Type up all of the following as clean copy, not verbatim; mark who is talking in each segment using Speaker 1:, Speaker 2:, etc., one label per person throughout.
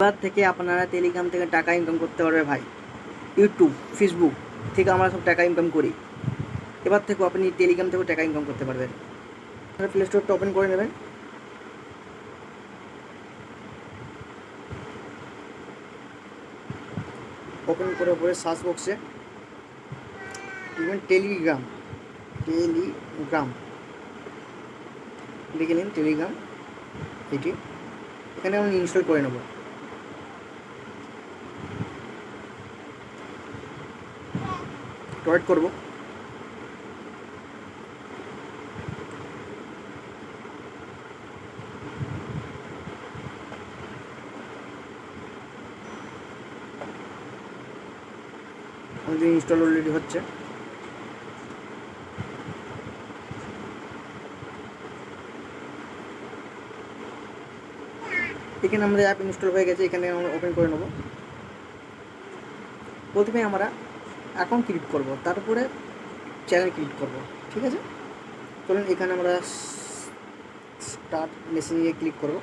Speaker 1: এবার থেকে আপনারা টেলিগ্রাম থেকে টাকা ইনকাম করতে পারবে ভাই। ইউটিউব, ফেসবুক থেকে আমরা সব টাকা ইনকাম করি। এবার থেকেও আপনি টেলিগ্রাম থেকেও টাকা ইনকাম করতে পারবেন। আপনারা প্লে স্টোরটা ওপেন করে নেবেন। ওপেন করার পরে সার্চ বক্সে লিখবেন টেলিগ্রাম লিখে নিন টেলিগ্রাম। এটি এখানে আমি ইনস্টল করে নেব। ওয়েট করব। আমাদের ইনস্টল অলরেডি হচ্ছে। এখানে আমাদের অ্যাপ ইনস্টল হয়ে গেছে। এখানে আমরা ওপেন করে নেব। প্রথমে আমরা অ্যাকাউন্ট ক্রিয়েট করব, তারপরে চ্যানেল ক্রিয়েট করব। ঠিক আছে, চলুন এখানে আমরা স্টার্ট মেসেঞ্জে ক্লিক করব।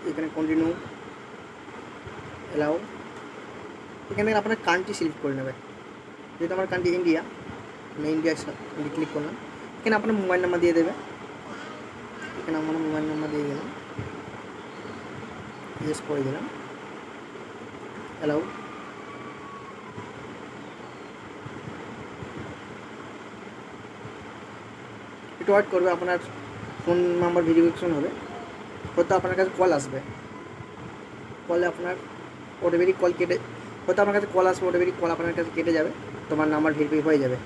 Speaker 1: এখানে কন্টিনিউ, অ্যালাউ। এখানে আপনার কান্ট্রি সিলেক্ট করে নেবেন। যেহেতু আমার কান্ট্রি ইন্ডিয়া, আমি ইন্ডিয়া ক্লিক করলাম। এখানে আপনার মোবাইল নাম্বার দিয়ে দেবে। এখানে আমার মোবাইল নাম্বার দিয়ে দিলাম, ইয়েস করে দিলাম, অ্যালাউ। একটু ওয়েট করবে, আপনার ফোন নাম্বার ভেরিফিকেশন হবে। হয়তো আপনার কাছে কল আসবে, কলে আপনার অটোমেটিক কল কেটে, হয়তো আপনার কাছে কল আসবে, অটোমেটিক কল আপনার কাছে কেটে যাবে, তোমার নাম্বার ভেরিফাই হয়ে যাবে।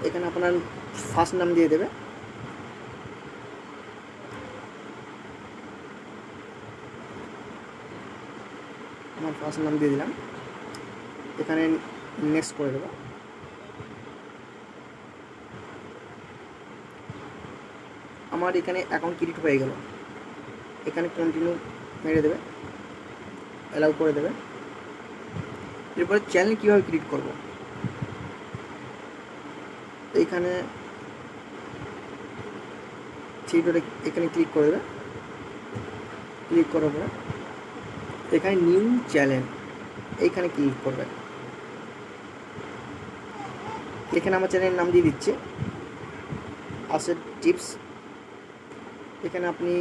Speaker 1: এখানে আপনার ফার্স্ট নাম দিয়ে দেবে। আমার ফার্স্ট নাম দিয়ে দিলাম। এখানে নেক্সট করে দেবো। আমার এখানে অ্যাকাউন্ট ক্রিয়েট হয়ে গেল। এখানে কন্টিনিউ মেরে দেবে, অ্যালাউ করে দেবে। এরপরে চ্যানেল কীভাবে ক্রিয়েট করব, এইখানে থ্রিডটে এখানে ক্লিক করে দেবে। ক্লিক করার পরে এখানে নিউ চ্যানেল এইখানে ক্লিক করবে। এখানে আমার চ্যানেলের নাম দিয়ে দিচ্ছে আসেট টিপস। এখানে আপনি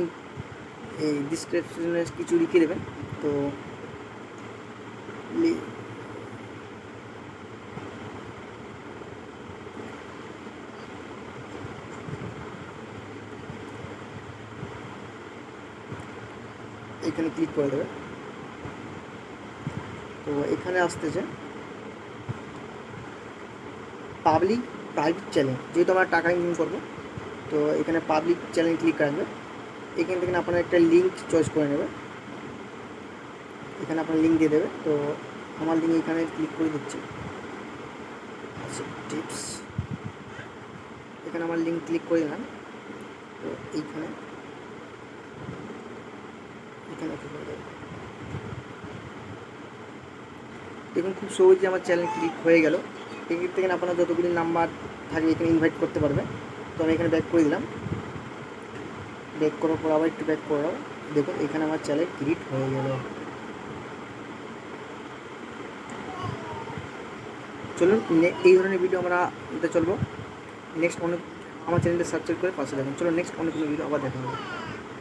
Speaker 1: এই ডিসক্রিপশনে কিছু লিখে দেবেন। তো এখানে ক্লিক করে দেবে। তো এখানে আসতেছে পাবলিক প্রাইভেট চ্যানেল, যেহেতু আমরা টাকা ইনকাম করবো, তো এখানে পাবলিক চ্যানেল ক্লিক রাখবে। এখান থেকে আপনার একটা লিঙ্ক চয়েস করে নেবে। এখানে আপনার লিঙ্ক দিয়ে দেবে। তো আমার লিঙ্ক এখানে ক্লিক করে দিচ্ছি, আচ্ছা টিপস। এখানে আমার লিঙ্ক ক্লিক করে দিলাম। তো এইখানে ওকে করে দেবে। দেখুন খুব সহজে আমার চ্যানেল ক্লিক হয়ে গেল। এখান থেকে আপনার যতগুলি নাম্বার থাকবে এখানে ইনভাইট করতে পারবে। তো আমি এখানে ব্যাক করে দিলাম। ব্যাক করার পর আবার একটু ব্যাক করাও। দেখুন এখানে আমার চ্যানেল ক্রিয়েট হয়ে গেল। চলুন এই ধরনের ভিডিও আমরা চলবো। নেক্সট অনেক আমার চ্যানেলটা সাবস্ক্রাইব করে পাশে দেখুন। চলো নেক্সট অনেক ভিডিও আবার দেখা হবে।